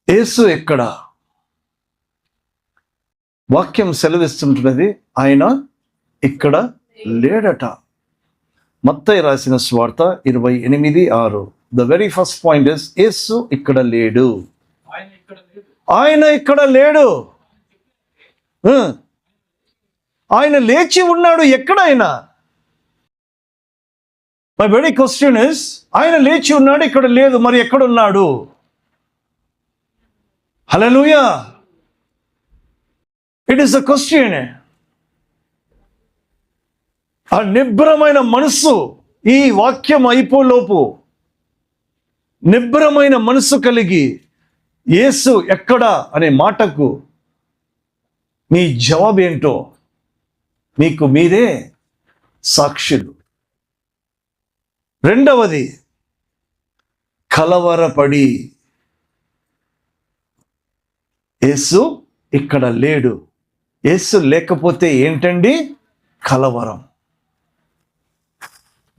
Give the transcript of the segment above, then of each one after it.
యేసు ఎక్కడ? వాక్యం సెలవిస్తుంటున్నది ఆయన ఇక్కడ లేడట. మత్తయి రాసిన సువార్త 28:6. The very first point is యేసు ఇక్కడ లేడు. ఆయన ఇక్కడ లేడు. ఆయన లేచి ఉన్నాడు. ఎక్కడ ఆయన? మై వెరీ క్వశ్చన్ ఇస్, ఆయన లేచి ఉన్నాడు, ఇక్కడ లేదు, మరి ఎక్కడున్నాడు? హల్లెలూయా. It is a question. ఆ నిబ్బరమైన మనస్సు, ఈ వాక్యం అయిపోలోపు నిబ్బరమైన మనస్సు కలిగి యేసు ఎక్కడా అనే మాటకు మీ జవాబేంటో మీకు మీరే సాక్షులు. రెండవది, కలవరపడి యేసు ఇక్కడ లేడు. యేసు లేకపోతే ఏంటండి? కలవరం.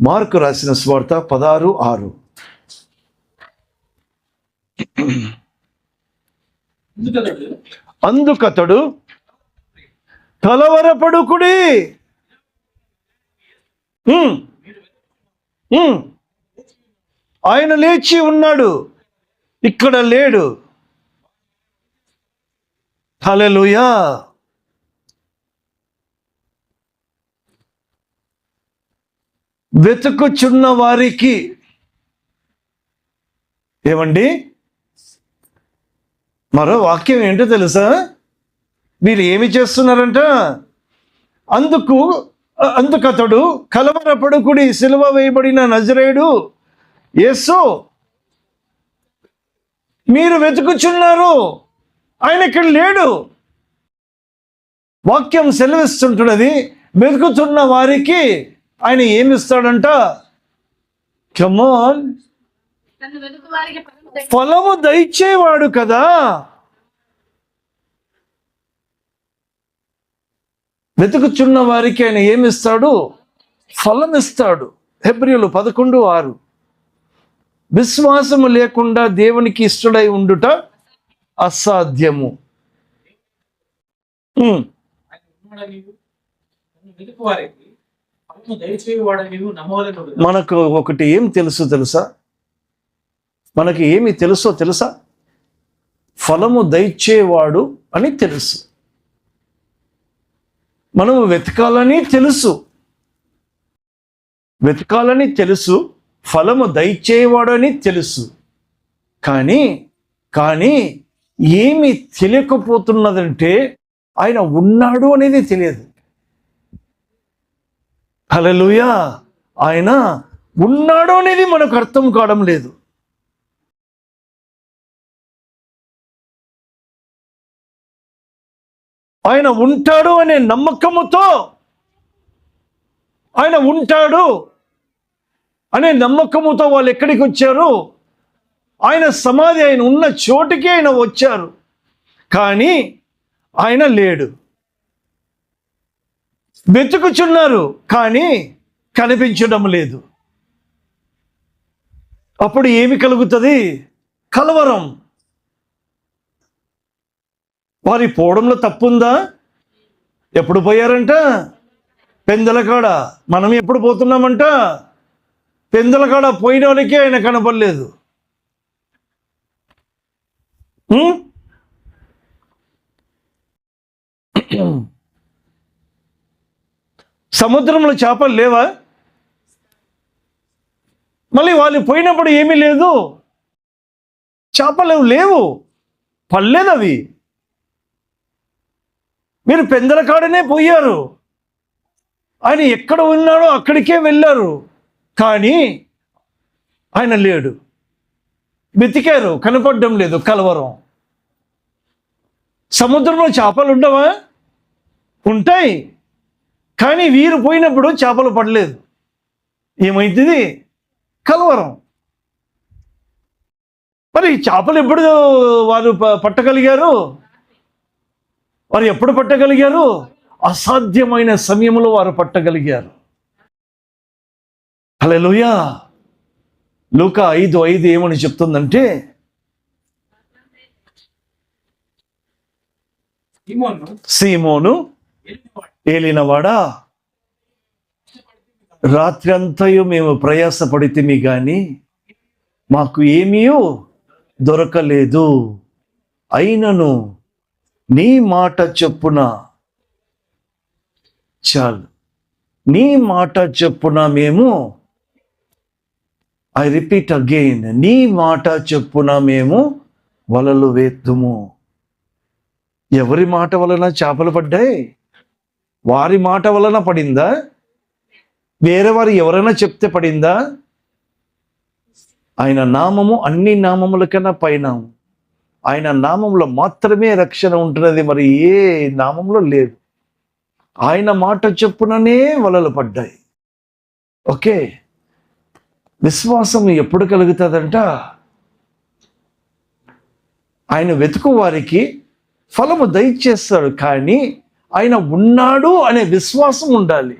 మార్కు రాసిన సువార్త 16:6. అందుకతడు కలవరపడుకుడి, ఆయన లేచి ఉన్నాడు, ఇక్కడ లేడు. హల్లెలూయా. వెతుకుచున్న వారికి ఏమండి మరో వాక్యం ఏంటో తెలుసా? మీరు ఏమి చేస్తున్నారంట? అందుకతడు కలవరపడుకుడి, సిలువ వేయబడిన నజరేయుడు యేసు మీరు వెతుకుచున్నారు, ఆయన ఇక్కడ లేడు. వాక్యం సెలవిస్తుంటున్నది, వెతుకుతున్న వారికి ఆయన ఏమిస్తాడంట? కమాన్, ఫలము దయచేవాడు కదా. వెతుకుచున్న వారికి ఆయన ఏమిస్తాడు? ఫలం ఇస్తాడు. హెబ్రీయులు 11:6. విశ్వాసము లేకుండా దేవునికి ఇష్టడై ఉండుట అసాధ్యము. మనకు ఒకటి ఏం తెలుసా? మనకి ఏమి తెలుసా? ఫలము దయచేవాడు అని తెలుసు. మనము వెతకాలని తెలుసు, ఫలము దయచేవాడు అని తెలుసు. కానీ ఏమి తెలియకపోతున్నదంటే ఆయన ఉన్నాడు అనేది తెలియదు. హల్లెలూయా. ఆయన ఉన్నాడు అనేది మనకు అర్థం కావడం లేదు. ఆయన ఉంటాడు అనే నమ్మకముతో, ఆయన ఉంటాడు అనే నమ్మకముతో వాళ్ళు ఎక్కడికి వచ్చారు? ఆయన సమాధి, ఆయన ఉన్న చోటికి ఆయన వచ్చారు. కానీ ఆయన లేడు. వెతుకుచున్నారు కానీ కనిపించడం లేదు. అప్పుడు ఏమి కలుగుతుంది? కలవరం. వారి పోవడంలో తప్పుందా? ఎప్పుడు పోయారంట? పెందలకాడ. మనం ఎప్పుడు పోతున్నామంట? పెందలకాడ పోయిన వాళ్ళకి ఆయన కనపడలేదు. సముద్రంలో చేపలు లేవా? మళ్ళీ వాళ్ళు పోయినప్పుడు ఏమీ లేదు, చేపలు లేవు, పడలేదు అవి. మీరు పెందలకాడనే పోయారు, ఆయన ఎక్కడ ఉన్నాడో అక్కడికే వెళ్ళారు, కానీ ఆయన లేడు. వెతికారు, కనపడడం లేదు. కలవరం. సముద్రంలో చేపలు ఉండవా? ఉంటాయి, కానీ వీరు పోయినప్పుడు చేపలు పడలేదు. ఏమైతుంది? కలవరం. మరి చేపలు ఎప్పుడు వారు పట్టగలిగారు? వారు ఎప్పుడు పట్టగలిగారు? అసాధ్యమైన సమయంలో వారు పట్టగలిగారు. హల్లెలూయా. లూకా 5:5 ఏమని చెప్తుందంటే, సీమోను ఏలినవాడా, రాత్రి అంతయు మేము ప్రయాసపడితిమి గాని మాకు ఏమీ దొరకలేదు. అయినను నీ మాట చొప్పున, చాలు, నీ మాట చొప్పున మేము, ఐ రిపీట్ అగైన్, నీ మాట చొప్పున మేము వలలు వేద్దుము. ఎవరి మాట వలన చేపలు పడ్డాయి? వారి మాట వలన పడిందా? వేరే వారు ఎవరైనా చెప్తే పడిందా? ఆయన నామము అన్ని నామముల కన్నా పైన, ఆయన నామంలో మాత్రమే రక్షణ ఉంటున్నది, మరి ఏ నామంలో లేదు. ఆయన మాట చొప్పుననే వలలు పడ్డాయి. ఓకే, విశ్వాసం ఎప్పుడు కలుగుతుందంట? ఆయన వెతుకు వారికి ఫలము దయచేస్తాడు, కానీ ఆయన ఉన్నాడు అనే విశ్వాసం ఉండాలి.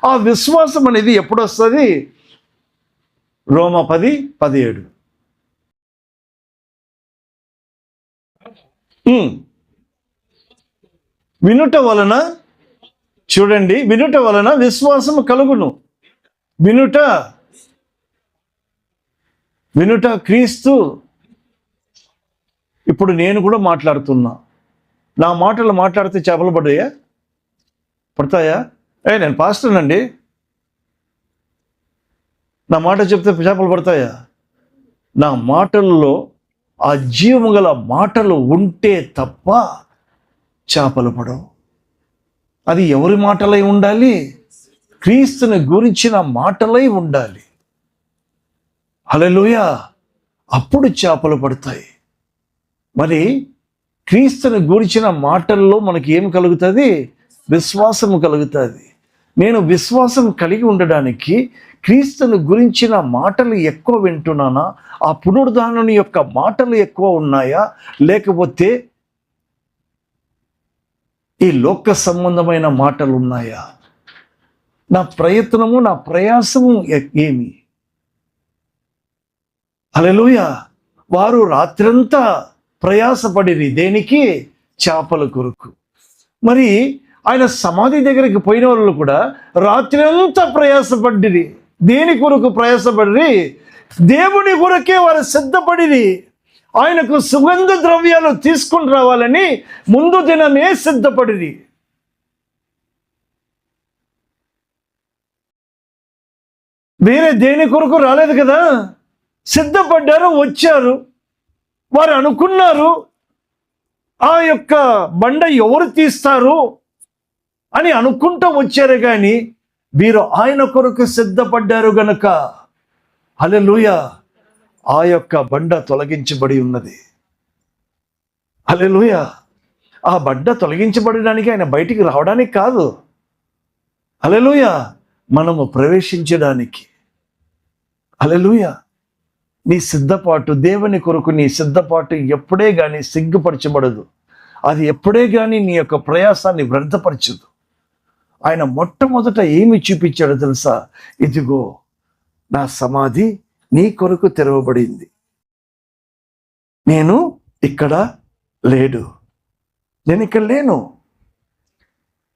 ఆ విశ్వాసం అనేది ఎప్పుడు వస్తుంది? రోమా 10:17. వినుట వలన, చూడండి, వినుట వలన విశ్వాసం కలుగును. వినుట క్రీస్తు. ఇప్పుడు నేను కూడా మాట్లాడుతున్నా, నా మాటలు మాట్లాడితే చేపలు పడతాయా? నేను పాస్టర్నండి, నా మాట చెప్తే చేపలు పడతాయా? నా మాటల్లో ఆ జీవము గల మాటలు ఉంటే తప్ప చేపలు పడవు. అది ఎవరి మాటలై ఉండాలి? క్రీస్తుని గురించిన మాటలై ఉండాలి. హల్లెలూయా! అప్పుడు చేపలు పడతాయి. మరి క్రీస్తుని గురించిన మాటల్లో మనకి ఏం కలుగుతుంది? విశ్వాసము కలుగుతుంది. నేను విశ్వాసం కలిగి ఉండడానికి క్రీస్తుని గురించిన మాటలు ఎక్కువ వింటున్నానా? ఆ పునరుద్ధానుని యొక్క మాటలు ఎక్కువ ఉన్నాయా? లేకపోతే ఈ లోక సంబంధమైన మాటలు ఉన్నాయా? నా ప్రయత్నము, నా ప్రయాసము ఏమి? హల్లెలూయా! వారు రాత్రంతా ప్రయాసపడిరి, దేనికి? చేపల కొరకు. మరి ఆయన సమాధి దగ్గరికి పోయిన వాళ్ళు కూడా రాత్రి అంతా ప్రయాసపడిరి. దేని కొరకు ప్రయాసపడిరి? దేవుని కొరకే వారు సిద్ధపడిరి. ఆయనకు సుగంధ ద్రవ్యాలు తీసుకుని రావాలని ముందు దినమే సిద్ధపడిరి. వేరే దేని కొరకు రాలేదు కదా, సిద్ధపడ్డారు, వచ్చారు. వారు అనుకున్నారు ఆ యొక్క బండ ఎవరు తీస్తారు అని అనుకుంటూ వచ్చారు, కానీ వీరు ఆయన కొరకు సిద్ధపడ్డారు గనక, హల్లెలూయా, ఆ యొక్క బండ తొలగించబడి ఉన్నది. హల్లెలూయా! ఆ బండ తొలగించబడడానికి, ఆయన బయటికి రావడానికి కాదు, హల్లెలూయా, మనము ప్రవేశించడానికి. హల్లెలూయా! నీ సిద్ధపాటు, దేవుని కొరకు నీ సిద్ధపాటు ఎప్పుడే కానీ సిగ్గుపరచబడదు. అది ఎప్పుడే కానీ నీ యొక్క ప్రయాసాన్ని వ్యర్థపరచదు. ఆయన మొట్టమొదట ఏమి చూపించాడో తెలుసా? ఇదిగో నా సమాధి నీ కొరకు తెరవబడింది, నేను ఇక్కడ లేను,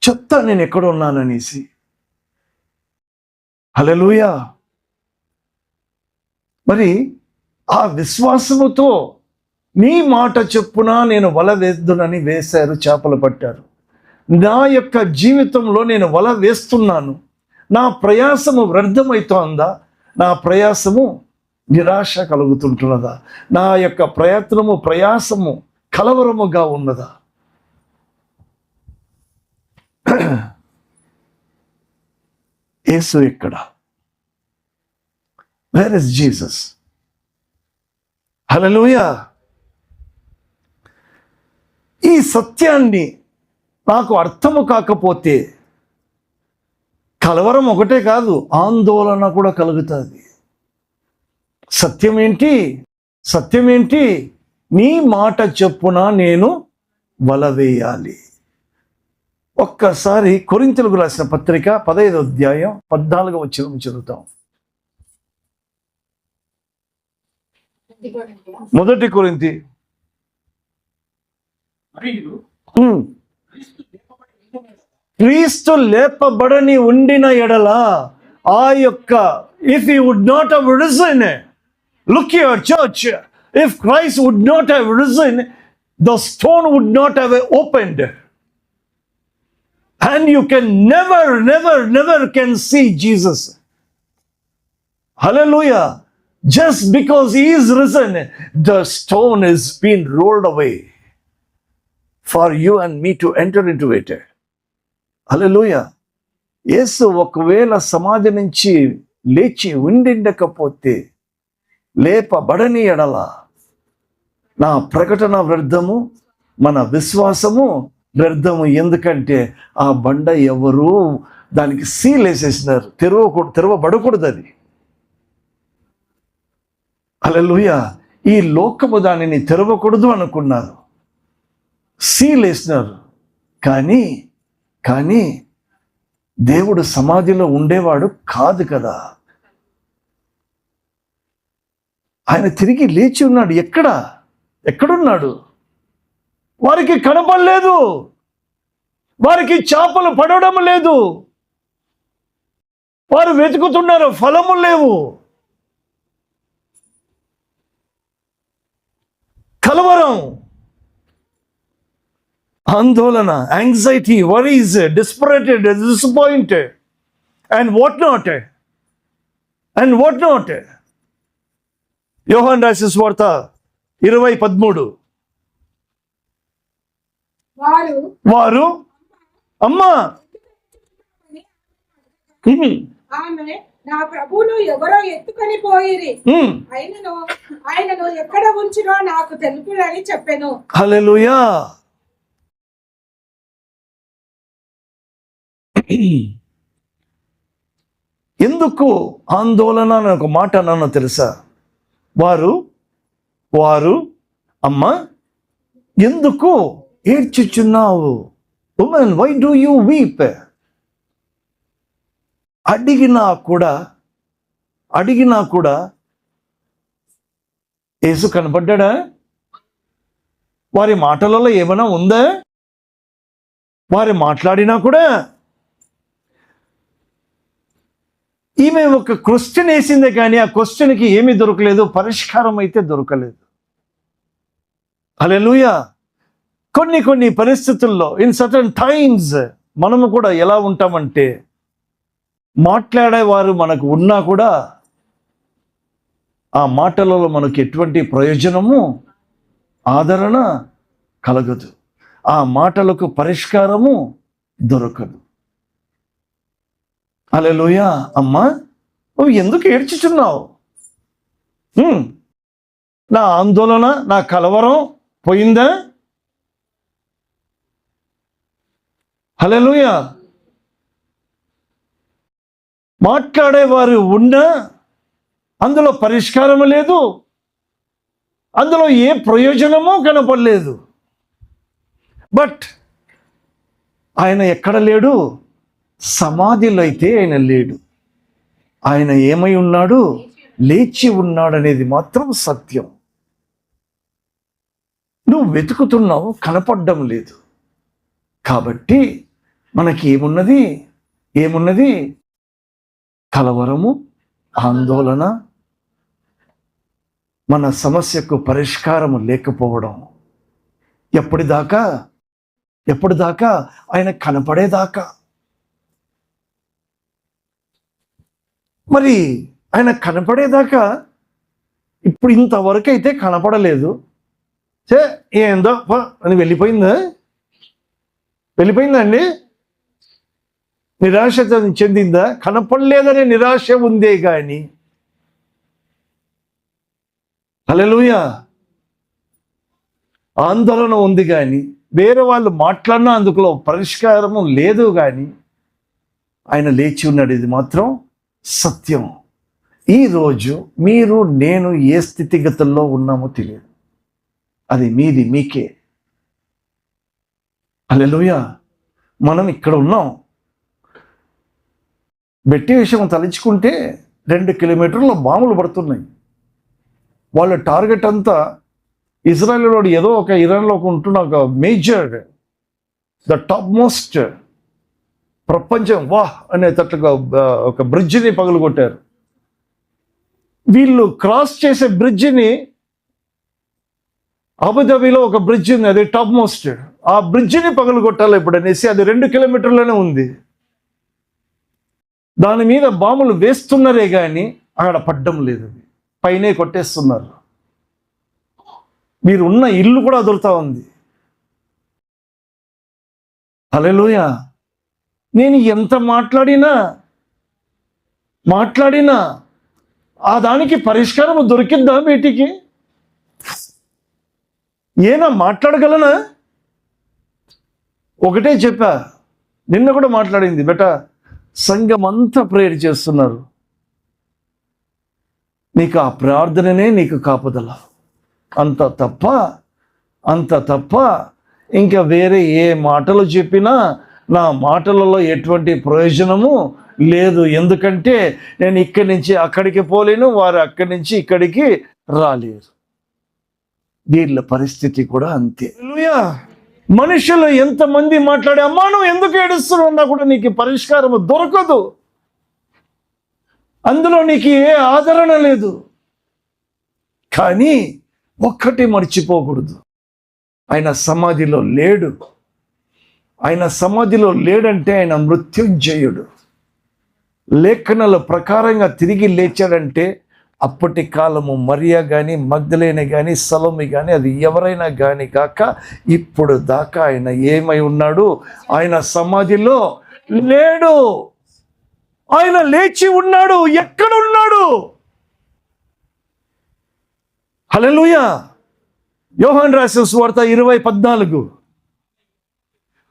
చెప్తా నేను ఎక్కడ ఉన్నాననేసి. హల్లెలూయా! మరి ఆ విశ్వాసముతో నీ మాట చొప్పున నేను వల వేద్దునని వేశారు, చేపలు పట్టారు. నా యొక్క జీవితంలో నేను వల వేస్తున్నాను, నా ప్రయాసము వ్యర్థమవుతోందా? నా ప్రయాసము నిరాశ కలుగుతుంటున్నదా? నా యొక్క ప్రయాసము కలవరముగా ఉన్నదా? యేసు ఎక్కడ? Where is Jesus? హల్లెలూయా! ఈ సత్యాన్ని నాకు అర్థము కాకపోతే కలవరం ఒకటే కాదు, ఆందోళన కూడా కలుగుతుంది. సత్యం ఏంటి? నీ మాట చొప్పున నేను వల వేయాలి. ఒక్కసారి కొరింథీయులకు రాసిన పత్రిక 15వ అధ్యాయం 14వ వచనం చదువుతాం. మొదటి కొరింథీ క్రీస్తు లేపబడని ఉండిన ఎడల ఆ యొక్క if he would not have risen, look here church, if Christ would not have risen, the stone would not have opened, and you can never can see Jesus. Hallelujah. Just because he is risen, the stone is been rolled away for you and me to enter into it. Hallelujah. యేసు ఒకవేళ సమాధి నుంచి లేచి ఉండిండకపోతే, లేపబడని ఎడల నా ప్రకటన వ్యర్థము, మన విశ్వాసము వ్యర్థము. ఎందుకంటే ఆ బండ ఎవరు దానికి సీల్ వేసేసినారు, తెరవబడకూడదు అది. హల్లెలూయా. ఈ లోకము దానిని తెరవకూడదు అనుకున్నారు, సీల్ వేసినారు. కానీ దేవుడు సమాధిలో ఉండేవాడు కాదు కదా. ఆయన తిరిగి లేచి ఉన్నాడు. ఎక్కడున్నాడు? వారికి కనపడలేదు, వారికి చేపలు పడడం లేదు, వారు వెతుకుతున్నారు, ఫలము లేవు. కలవరం, ఆందోళన, anxiety, worries, desperated, disappointed and what not. యోహాను రాసిన సువార్త 20:13. వారు అమ్మా ఆమె నా ప్రభువును ఎవరో ఎత్తుకొని పోయిరి, ఆయనను ఎక్కడ ఉంచినో నాకు తెలుపునని చెప్పెను. హల్లెలూయా. ఎందుకు ఆందోళన అని ఒక మాట అన్నానో తెలుసా? వారు అమ్మా ఎందుకు ఏడ్చుచున్నావు? Woman, why do you weep? అడిగినా కూడా యేసు కనపడ్డా? వారి మాటలలో ఏమైనా ఉందా? వారు మాట్లాడినా కూడా ఈమె ఒక క్వశ్చన్ వేసిందే కానీ ఆ క్వశ్చన్కి ఏమీ దొరకలేదు, పరిష్కారం అయితే దొరకలేదు. హల్లెలూయా. కొన్ని పరిస్థితుల్లో ఇన్ సర్టన్ టైమ్స్ మనము కూడా ఎలా ఉంటామంటే, మాట్లాడేవారు మనకు ఉన్నా కూడా ఆ మాటలలో మనకు ఎటువంటి ప్రయోజనము, ఆదరణ కలగదు. ఆ మాటలకు పరిష్కారము దొరకదు. హల్లెలూయా. అమ్మా నువ్వు ఎందుకు ఏడ్చుచున్నావు? నా ఆందోళన, నా కలవరం పోయిందా? హల్లెలూయా. మాట్లాడేవారు ఉన్నా అందులో పరిష్కారం లేదు, అందులో ఏ ప్రయోజనమో కనపడలేదు. బట్ ఆయన ఎక్కడ లేడు? సమాధిలో అయితే ఆయన లేడు. ఆయన ఏమై ఉన్నాడు? లేచి ఉన్నాడు అనేది మాత్రం సత్యం. నువ్వు వెతుకుతున్నావు, కనపడడం లేదు. కాబట్టి మనకి ఏమున్నది? కలవరము, ఆందోళన, మన సమస్యకు పరిష్కారము లేకపోవడం. ఎప్పటిదాకా? ఆయన కనపడేదాకా. మరి ఆయన కనపడేదాకా ఇప్పుడు ఇంతవరకు అయితే కనపడలేదు. ఏందో అని వెళ్ళిపోయిందండి. నిరాశ చెందిందా? కనపడలేదనే నిరాశ ఉందే కానీ. హల్లెలూయా. ఆందోళన ఉంది కానీ, వేరే వాళ్ళు మాట్లాడినా అందులో పరిష్కారము లేదు కానీ, ఆయన లేచి ఉన్నాడు. ఇది మాత్రం సత్యం. ఈరోజు మీరు నేను ఏ స్థితిగతుల్లో ఉన్నామో తెలియదు, అది మీకే. హల్లెలూయా. మనం ఇక్కడ ఉన్నాం. బెట్టి విషయం తలుచుకుంటే 2 కిలోమీటర్ల బాంబులు పడుతున్నాయి. వాళ్ళ టార్గెట్ అంతా ఇజ్రాయెల్లో ఏదో ఒక ఇరాన్లో ఉంటున్న ఒక మేజర్ ద టాప్ మోస్ట్, ప్రపంచం వాహ్ అనేటట్లుగా ఒక బ్రిడ్జిని పగలగొట్టారు. వీళ్ళు క్రాస్ చేసే బ్రిడ్జిని, అబుదాబిలో ఒక బ్రిడ్జ్ ఉంది, అది టాప్ మోస్ట్. ఆ బ్రిడ్జిని పగలగొట్టాలి ఇప్పుడు అనేసి, అది 2 కిలోమీటర్లోనే ఉంది. దాని మీద బాంబులు వేస్తున్నారే కానీ అక్కడ పడ్డం లేదు, అది పైనే కొట్టేస్తున్నారు. మీరు ఉన్న ఇల్లు కూడా అదురుతా ఉంది. హల్లెలూయా. నేను ఎంత మాట్లాడినా ఆ దానికి పరిష్కారం దొరికిద్దా వీటికి? ఏనా మాట్లాడగలనా? ఒకటే చెప్పా, నిన్న కూడా మాట్లాడింది. బెట సంఘం అంతా ప్రేయర్ చేస్తున్నారు, నీకు ఆ ప్రార్థననే నీకు కాపుదల, అంత తప్ప ఇంకా వేరే ఏ మాటలు చెప్పినా నా మాటలలో ఎటువంటి ప్రయోజనము లేదు. ఎందుకంటే నేను ఇక్కడి నుంచి అక్కడికి పోలేను, వారు అక్కడి నుంచి ఇక్కడికి రాలేరు. వీళ్ళ పరిస్థితి కూడా అంతే. హల్లెలూయా. మనుషులు ఎంతమంది మాట్లాడే, అమ్మా నువ్వు ఎందుకు ఏడుస్తున్నావు కూడా నీకు పరిష్కారం దొరకదు, అందులో నీకు ఏ ఆదరణ లేదు. కానీ ఒక్కటి మర్చిపోకూడదు, ఆయన సమాధిలో లేడు. ఆయన సమాధిలో లేడంటే ఆయన మృత్యుంజయుడు. లేఖనాల ప్రకారంగా తిరిగి లేచాడంటే అప్పటి కాలము మరియా కానీ, మగ్దలేనే కానీ, సలోమి కానీ, అది ఎవరైనా కానీ కాక ఇప్పుడు దాకా ఆయన ఏమై ఉన్నాడు? ఆయన సమాధిలో లేడు, ఆయన లేచి ఉన్నాడు. ఎక్కడ ఉన్నాడు? హల్లెలూయా. యోహాను రాసిన సువార్త 20:14.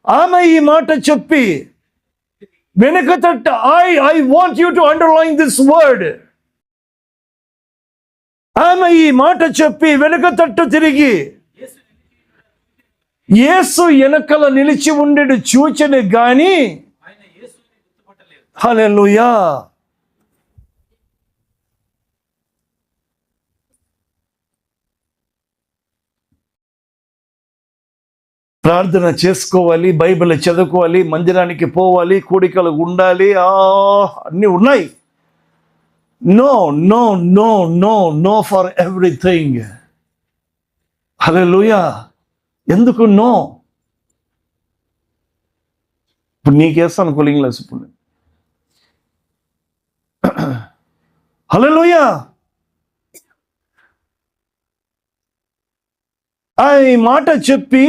ఆమె ఈ మాట చెప్పి వెనుక తట్ట, I want you to underline this word. ఆమె ఈ మాట చెప్పి వెనుక తట్టు తిరిగి యేసు వెనకల నిలిచి ఉండేడు చూచెను గాని, హల్లెలూయా. ప్రార్థన చేసుకోవాలి, బైబిల్ చదువుకోవాలి, మందిరానికి పోవాలి, కూడికలు ఉండాలి, అన్నీ ఉన్నాయి. No no no no no for everything. హల్లెలూయా. ఎందుకు నో? ఇప్పుడు నీకేస్తాను కూలింగ్ గ్లాస్ ఇప్పుడు. హల్లెలూయా. ఈ మాట చెప్పి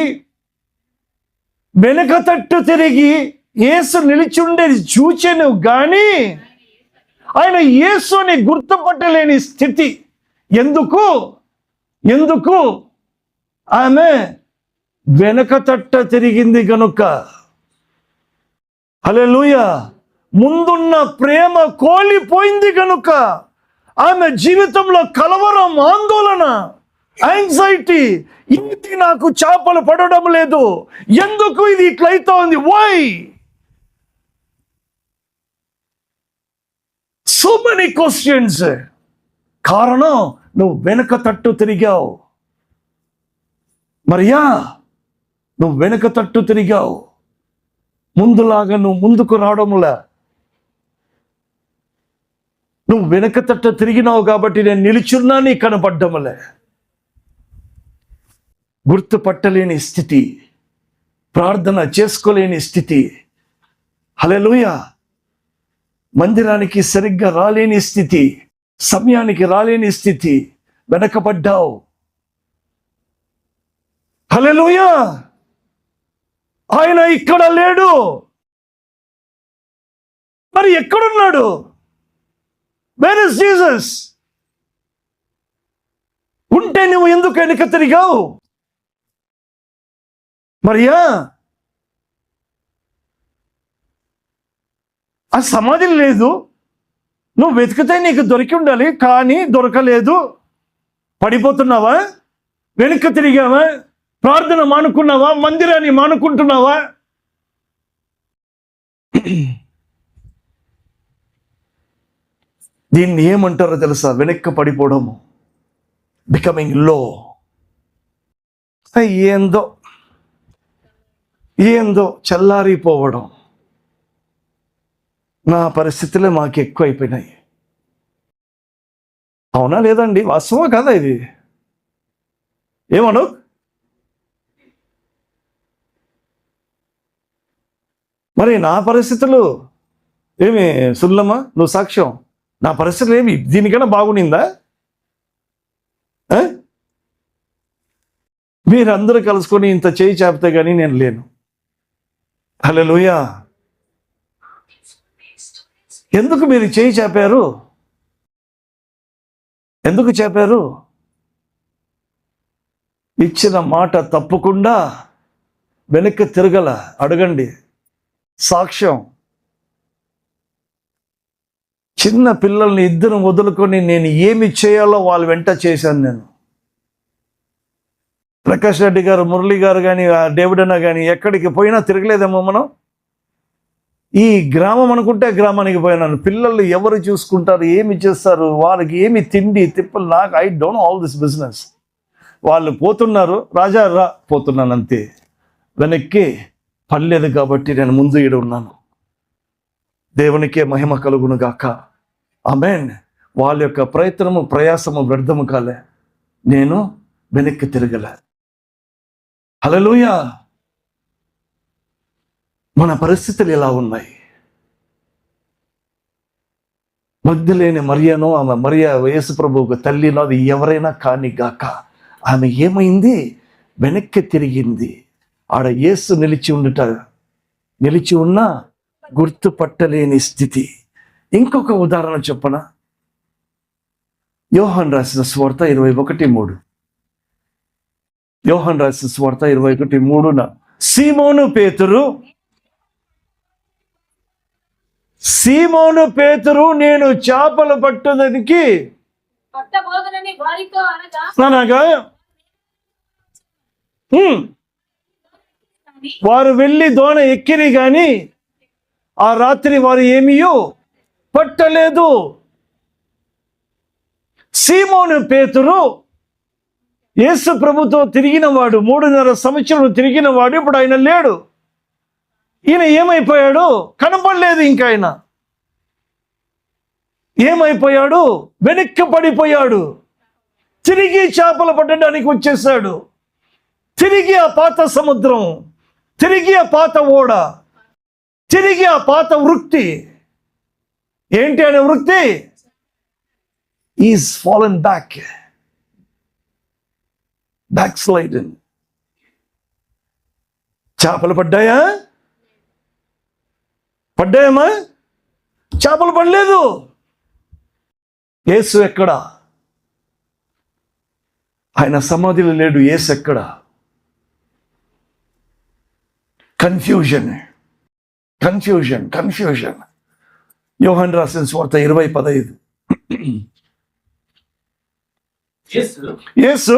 వెనుక తట్టు తిరిగి యేసు నిలిచుండేది చూచెను గాని ఆయన యేసుని గుర్తుపట్టలేని స్థితి. ఎందుకు? ఆమె వెనక తట్ట తిరిగింది గనుక. హల్లెలూయా. ముందున్న ప్రేమ కోల్పోయింది గనుక ఆమె జీవితంలో కలవరం, ఆందోళన, యాంగ్జైటీ, ఇది నాకు చేపలు పడడం లేదు, ఎందుకు ఇది ఇట్లయితోంది, వై? So many questions. కారణం, నువ్వు వెనక తట్టు తిరిగావు. మరియా, నువ్వు వెనక తట్టు తిరిగావు. ముందులాగా నువ్వు ముందుకు రావడంలా. నువ్వు వెనక తట్టు తిరిగినావు కాబట్టి నేను నిలుచున్నా నీ కనపడ్డములే. గుర్తుపట్టలేని స్థితి, ప్రార్థన చేసుకోలేని స్థితి. హల్లెలూయా. మందిరానికి సరిగ్గా రాలేని స్థితి, సమయానికి రాలేని స్థితి, వెనకబడ్డావు. హల్లెలూయా. ఆయన ఇక్కడ లేడు, మరి ఎక్కడున్నాడు? Wear is Jesus? ఉంటే నువ్వు ఎందుకు వెనక తిరిగావు? మరియా, ఆ సమాధి లేదు, నువ్వు వెతికితే నీకు దొరికి ఉండాలి, కానీ దొరకలేదు. పడిపోతున్నావా? వెనుక తిరిగావా? ప్రార్థన మానుకున్నావా? మందిరాన్ని మానుకుంటున్నావా? దీన్ని ఏమంటారో తెలుసా? వెనక్కి పడిపోవడము, బికమింగ్ లో. ఏందో చల్లారిపోవడం. నా పరిస్థితులే మాకు ఎక్కువ అయిపోయినాయి. అవునా లేదండి? వాస్తవా కదా ఇది? ఏమను? మరి నా పరిస్థితులు ఏమి సుల్లమ్మా, నువ్వు సాక్ష్యం? నా పరిస్థితులు ఏమి దీనికన్నా బాగునిందా? మీరందరూ కలుసుకొని ఇంత చేయి చాపితే కానీ నేను లేను. హల్లెలూయా. ఎందుకు మీరు చేయి చాపారు? ఎందుకు చాపారు? ఇచ్చిన మాట తప్పకుండా వెనక్కి తిరగల. అడగండి. సాక్ష్యం. చిన్న పిల్లల్ని ఇద్దరు వదులుకొని నేను ఏమి చేయాలో వాళ్ళ వెంట చేశాను నేను. ప్రకాష్ రెడ్డి గారు, మురళి గారు కానీ, డేవిడ్ అన్న కానీ ఎక్కడికి పోయినా తిరగలేదేమో మనం. ఈ గ్రామం అనుకుంటే గ్రామానికి పోయినాను. పిల్లలు ఎవరు చూసుకుంటారు, ఏమి చేస్తారు, వాళ్ళకి ఏమి తిండి తిప్పలు, నాకు I don't know all this business. వాళ్ళు పోతున్నారు, రాజా రా, పోతున్నాను అంతే. వెనక్కి పర్లేదు కాబట్టి నేను ముందు ఈడ ఉన్నాను. దేవునికే మహిమ కలుగును గాక. ఆమేన్. వాళ్ళ యొక్క ప్రయత్నము ప్రయాసము వ్యర్థము కాలే. నేను వెనక్కి తిరగలే. హల్లెలూయా. మన పరిస్థితులు ఎలా ఉన్నాయి? మగ్దలేని మరియను, ఆమె మరియా యేసు ప్రభువుకు తల్లినో, అది ఎవరైనా కాని గాక, ఆమె ఏమైంది? వెనక్కి తిరిగింది. ఆడ యేసు నిలిచి ఉన్నా గుర్తుపట్టలేని స్థితి. ఇంకొక ఉదాహరణ చెప్పన. యోహాను రాసిన సువార్త 21:3. యోహాను రాసిన సువార్త 21:3. సీమోను పేతురు నేను చేపలు పట్టుదనికి అనగా వారు వెళ్ళి దోణ ఎక్కిరి గాని ఆ రాత్రి వారు ఏమీయో పట్టలేదు. సీమోను పేతురు యేసు ప్రభుతో తిరిగిన వాడు, 3.5 సంవత్సరాలు తిరిగిన వాడు. ఇప్పుడు ఆయన లేడు. ఈయన ఏమైపోయాడు? కనపడలేదు. ఇంకా ఆయన ఏమైపోయాడు? వెనక్కి పడిపోయాడు. తిరిగి చేపలు పట్టడానికి వచ్చేసాడు. తిరిగి ఆ పాత సముద్రం, తిరిగి ఆ పాత ఓడ, తిరిగి ఆ పాత వృత్తి. ఏంటి అనే వృత్తి? Is fallen back, back slidden. చేపలు పడ్డాయమ్మా? చేపలు పడలేదు. యేసు ఎక్కడ? ఆయన సమాధిలో లేడు. యేసు ఎక్కడ? కన్ఫ్యూజన్. యోహాను రాసిన సువార్త 20:15. యేసు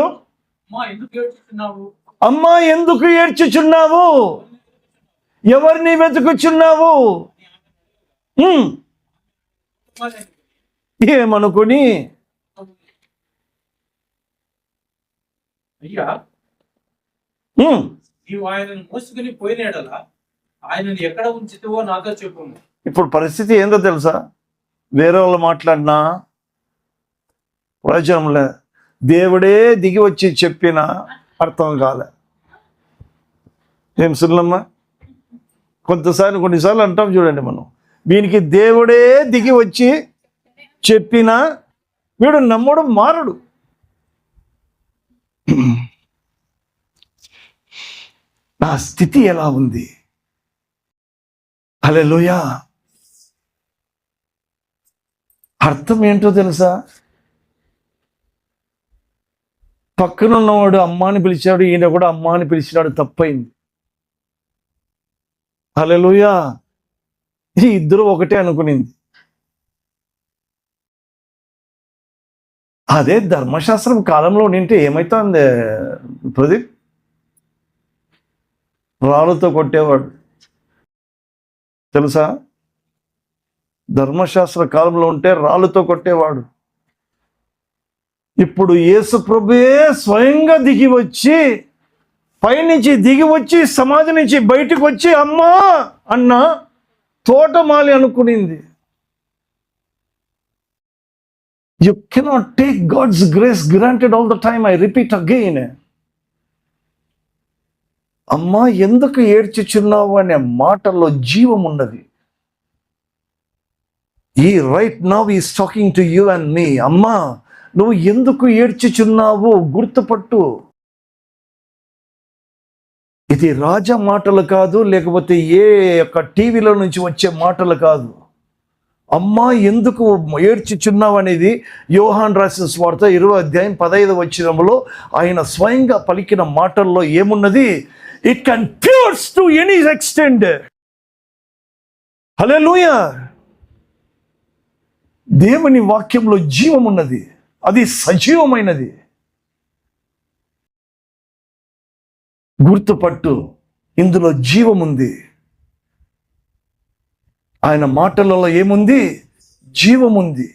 అమ్మా ఎందుకు ఏడ్చుచున్నావు? ఎవరిని వెతుకుచున్నావు? ఏమనుకుని అయ్యా నీవు ఆయనను మోసుకుని పోయినాడలా ఆయనను ఎక్కడ ఉంచితివో నాతో చెప్పు. ఇప్పుడు పరిస్థితి ఏందో తెలుసా? వేరే వాళ్ళు మాట్లాడినా ప్రయోజనంలే. దేవుడే దిగి వచ్చి చెప్పిన అర్థం కాలే. ఏం సుల్లమ్మ? కొన్నిసార్లు అంటాం చూడండి మనం, వీనికి దేవుడే దిగి వచ్చి చెప్పినా వీడు నమ్మడు, మారడు. నా స్థితి ఎలా ఉంది? హల్లెలూయా. అర్థం ఏంటో తెలుసా? పక్కన ఉన్నవాడు అమ్మ అని పిలిచాడు, ఈయన కూడా అమ్మ అని పిలిచినాడు, తప్పైంది. హల్లెలూయా. ఈ ఇద్దరు ఒకటే అనుకునింది. అదే ధర్మశాస్త్రం కాలంలో నింటే ఏమైతుంది ప్రదీప్? రాళ్ళతో కొట్టేవాడు తెలుసా? ధర్మశాస్త్ర కాలంలో ఉంటే రాళ్ళతో కొట్టేవాడు. ఇప్పుడు యేసు ప్రభువే స్వయంగా దిగి వచ్చి పైనుంచి దిగి వచ్చి సమాధి నుంచి బయటకు వచ్చి అమ్మా అన్న తోటమాలి అనుకునింది. You cannot take God's grace granted all the time. I repeat again. అమ్మా ఎందుకు ఏడ్చుచున్నావు అనే మాటల్లో జీవం ఉన్నది. ఈ right now is talking to you and me. అమ్మా నువ్వు ఎందుకు ఏడ్చుచున్నావు గుర్తుపట్టు. ఇది రాజా మాటలు కాదు, లేకపోతే ఏ యొక్క టీవీలో నుంచి వచ్చే మాటలు కాదు. అమ్మా ఎందుకు ఏడ్చుచున్నావు అనేది యోహాన్ రాసిన సువార్త 20:15 ఆయన స్వయంగా పలికిన మాటల్లో ఏమున్నది? It can pierce to any extent. హల్లెలూయా. దేవుని వాక్యంలో జీవం ఉన్నది, అది సజీవమైనది. గుర్తుపట్టు, ఇందులో జీవం ఉంది. ఆయన మాటలలో ఏముంది? జీవం ఉంది.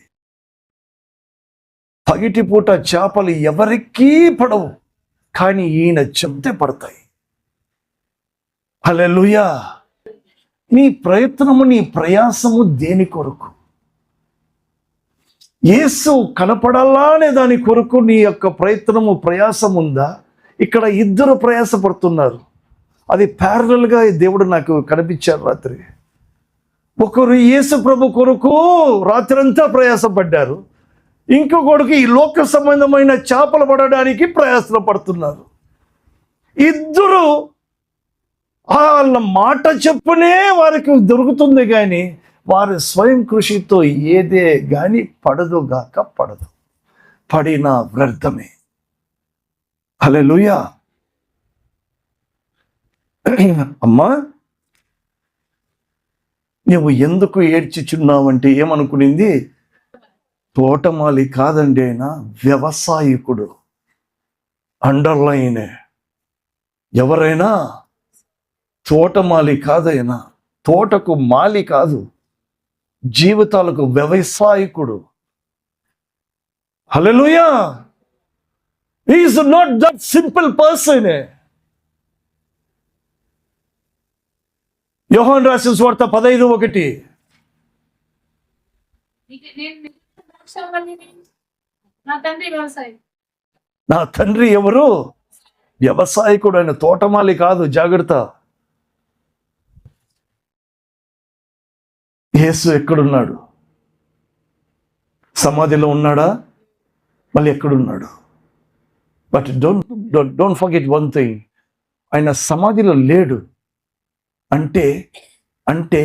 పగిటిపూట చేపలు ఎవరికీ పడవు, కానీ ఈయన చెప్తే పడతాయి. హల్లెలూయా. నీ ప్రయత్నము, నీ ప్రయాసము దేని కొరకు? యేసు కనపడాలా అనే దాని కొరకు నీ యొక్క ప్రయత్నము, ప్రయాసం ఉందా? ఇక్కడ ఇద్దరు ప్రయాసపడుతున్నారు. అది ప్యారలల్గా దేవుడు నాకు కనిపించారు రాత్రి. ఒకరు యేసు ప్రభు కొరకు రాత్రంతా ప్రయాసపడ్డారు, ఇంకొకడికి ఈ లోక సంబంధమైన చేపలు పడడానికి ప్రయాసలు పడుతున్నారు. ఇద్దరు వాళ్ళ మాట చెప్పునే వారికి దొరుకుతుంది, కానీ వారి స్వయం కృషితో ఏదే కానీ పడదు గాక పడదు. పడిన వ్యర్థమే. హల్లెలూయా. అమ్మా నువ్వు ఎందుకు ఏడ్చుచున్నావంటే ఏమనుకునింది? తోటమాలి కాదండి, ఆయన వ్యవసాయకుడు. అండర్లైన్. ఎవరైనా తోటమాలి కాదైనా, తోటకు మాలి కాదు, జీవితాలకు వ్యవసాయకుడు. హల్లెలూయా. He is not that simple person. యోహాను రాసిన సువార్త 15:1. నా తండ్రి ఎవరు? వ్యవసాయకుడు. ఆయన తోటమాలి కాదు, జాగ్రత్త. యేసు ఎక్కడున్నాడు? సమాధిలో ఉన్నాడా? మళ్ళీ ఎక్కడున్నాడు? But don't forget one thing, ఆయన సమాధిలో లేడు. అంటే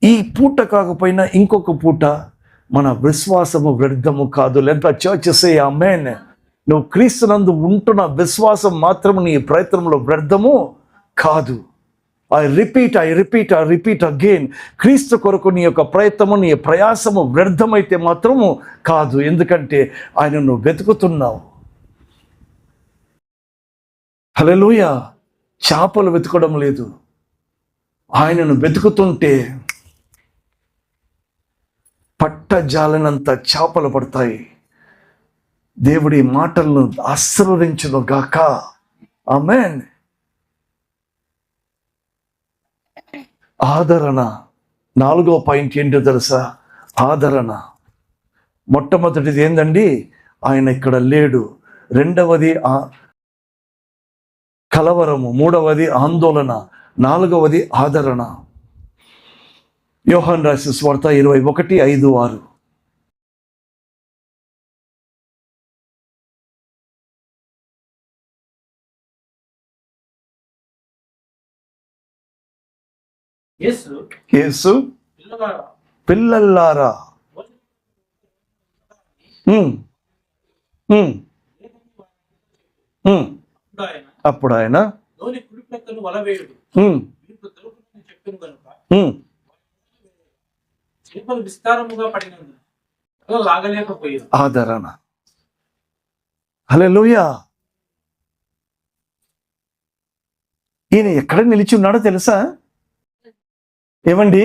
ఈ పూట కాకపోయినా ఇంకొక పూట మన విశ్వాసము వ్యర్థము కాదు. లేదా చర్చ్ సే ఆమేన్. నువ్వు క్రీస్తునందు ఉంటున్న విశ్వాసం మాత్రం నీ ప్రయత్నంలో వ్యర్థము కాదు. I repeat again. క్రీస్తు కొరకు నీ యొక్క ప్రయత్నము, నీ ప్రయాసము వ్యర్థమైతే మాత్రము కాదు. ఎందుకంటే ఆయన నువ్వు వెతుకుతున్నావు. హల్లెలూయా. చేపలు వెతకడం లేదు, ఆయనను వెతుకుతుంటే పట్టజాలనంత చేపలు పడతాయి. దేవుడి మాటలను ఆశీర్వదించును గాక. ఆమేన్. ఆదరణ. 4వ పాయింట్ ఏంటో తెలుసా? ఆదరణ. మొట్టమొదటిది ఏందండి? ఆయన ఇక్కడ లేడు. రెండవది కలవరము. మూడవది ఆందోళన. 4వది ఆదరణ. యోహాను రాసిన సువార్త 21:5-6. యేసు పిల్లల్లారా. అప్పుడు ఆయన ఆదరణ. హల్లెలూయా. ఈయన ఎక్కడ నిలిచి ఉన్నాడో తెలుసా? ఏమండి,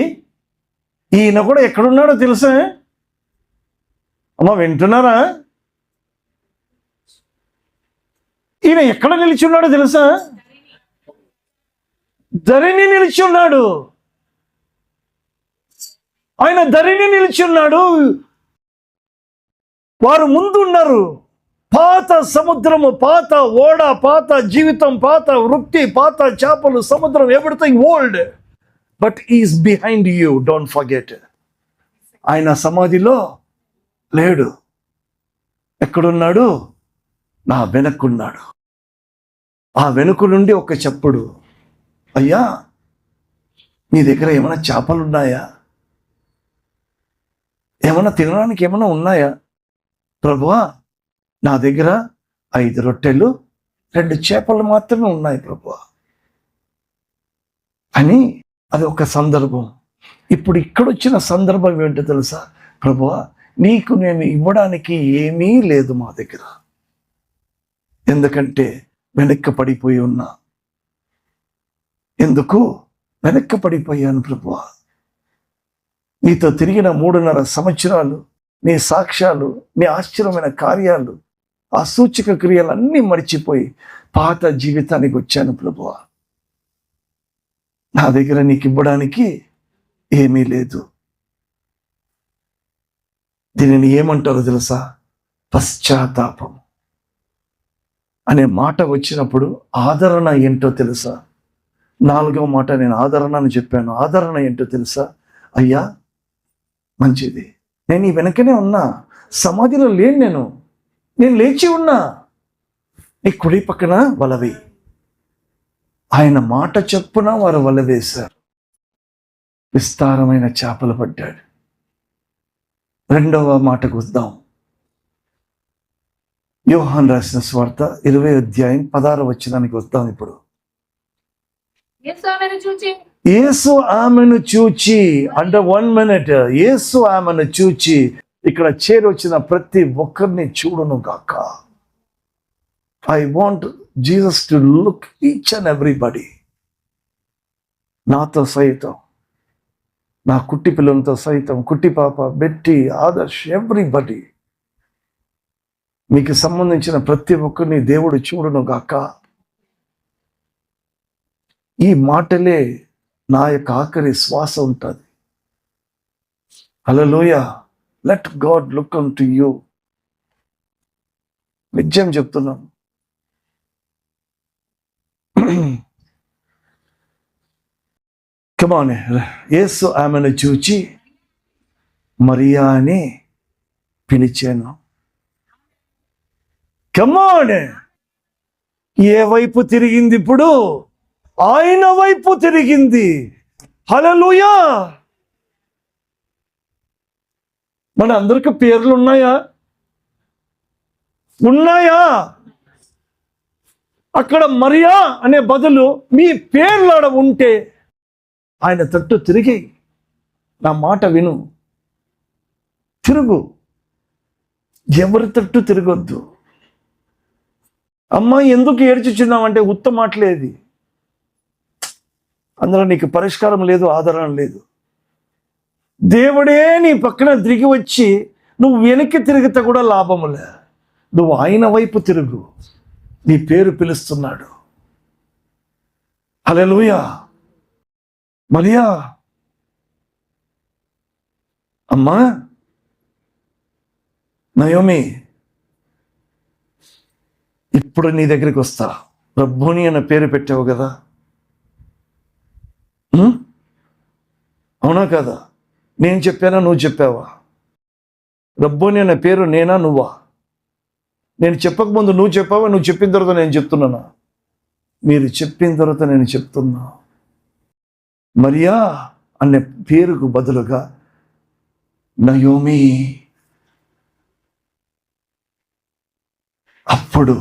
ఈయన కూడా ఎక్కడున్నాడో తెలుసా? అమ్మ వింటున్నారా? ఈయన ఎక్కడ నిలిచి ఉన్నాడో తెలుసా? ధరిని నిలిచి ఉన్నాడు. ఆయన ధరిని నిలిచి ఉన్నాడు. వారు ముందు ఉన్నారు. పాత సముద్రము, పాత ఓడ, పాత జీవితం, పాత వృత్తి, పాత చేపలు, సముద్రం, everything old. But is behind you, don't forget. ఆయన సమాధిలో లేడు. ఎక్కడున్నాడు? నా వెనక్కున్నాడు. ఆ వెనుక నుండి ఒక చప్పుడు, అయ్యా నీ దగ్గర ఏమైనా చేపలు ఉన్నాయా? ఏమైనా తినడానికి ఏమైనా ఉన్నాయా? ప్రభువా, నా దగ్గర 5 రొట్టెలు 2 చేపలు మాత్రమే ఉన్నాయి ప్రభువా అని. అది ఒక సందర్భం. ఇప్పుడు ఇక్కడొచ్చిన సందర్భం ఏంటో తెలుసా? ప్రభువా, నీకు నేను ఇవ్వడానికి ఏమీ లేదు మా దగ్గర, ఎందుకంటే వెనక్కి పడిపోయి ఉన్నా. ఎందుకు వెనక్కి పడిపోయాను ప్రభువా? నీతో తిరిగిన 3.5 సంవత్సరాలు, నీ సాక్ష్యాలు, నీ ఆశ్చర్యమైన కార్యాలు, ఆ సూచక క్రియలన్నీ మర్చిపోయి పాత జీవితానికి వచ్చాను ప్రభువా. నా దగ్గర నీకు ఇవ్వడానికి ఏమీ లేదు. దీనిని ఏమంటారో తెలుసా? పశ్చాత్తాపం అనే మాట వచ్చినప్పుడు ఆదరణ ఏంటో తెలుసా? 4వ మాట నేను ఆదరణ అని చెప్పాను. ఆదరణ ఏంటో తెలుసా? అయ్యా మంచిది, నేను ఈ వెనకనే ఉన్నా, సమాధిలో లేను, నేను లేచి ఉన్నా, నీ కుడి పక్కన వలవి. ఆయన మాట చొప్పున వారు వల వేశారు. విస్తారమైన చేపలు పడ్డాడు. 2వ మాటకు వద్దాం. యోహాను రాసిన సువార్త 20వ అధ్యాయం 16వ వచనానికి వద్దాం. ఇప్పుడు యేసు ఆమెను చూచి, అంటే 1 minute, యేసు ఆమెను చూచి, ఇక్కడ చేరొచ్చిన ప్రతి ఒక్కరిని చూడును గాక. I want Jesus to look each and everybody. నాతో సైతం, నా కుట్టి పిల్లలతో సైతం, కుట్టి పాప, బెట్టి, ఆదర్శ్, ఎవ్రీబడి, మీకు సంబంధించిన ప్రతి ఒక్కరిని దేవుడు చూడును గాక. ఈ మాటలే నా యొక్క ఆఖరి శ్వాస ఉంటుంది. హల్లెలూయా. Let God look unto you. నిజం చెప్తున్నాను. కమాన్. యేసు ఆమెను చూచి మరియా అని పిలిచాను. కమాన్. ఏ వైపు తిరిగింది ఇప్పుడు? ఆయన వైపు తిరిగింది. హల్లెలూయా. మన అందరికి పేర్లు ఉన్నాయా? అక్కడ మరియా అనే బదులు మీ పేర్లు ఆడ ఉంటే ఆయన తట్టు తిరిగి, నా మాట విను, తిరుగు. ఎవరి తట్టు తిరగొద్దు. అమ్మా ఎందుకు ఏడ్చుచున్నావంటే ఉత్త మాటలేది. అందులో నీకు పరిష్కారం లేదు, ఆదరణ లేదు. దేవుడే నీ పక్కన తిరిగి వచ్చి నువ్వు వెనక్కి తిరిగితే కూడా లాభములే. నువ్వు ఆయన వైపు తిరుగు. నీ పేరు పిలుస్తున్నాడు. హల్లెలూయా. మరియా, అమ్మా నయోమి, ఇప్పుడు నీ దగ్గరికి వస్తా. రబ్బోని అన్న పేరు పెట్టావు కదా, అవునా కదా? నేను చెప్పానా, నువ్వు చెప్పావా? రబ్బోని అనే పేరు నేనా, నువ్వా? నేను చెప్పకముందు నువ్వు చెప్పావా? నువ్వు చెప్పిన తర్వాత నేను చెప్తున్నానా? మీరు చెప్పిన తర్వాత నేను చెప్తున్నా. మరియా అనే పేరుకు బదులుగా నయోమి. అప్పుడు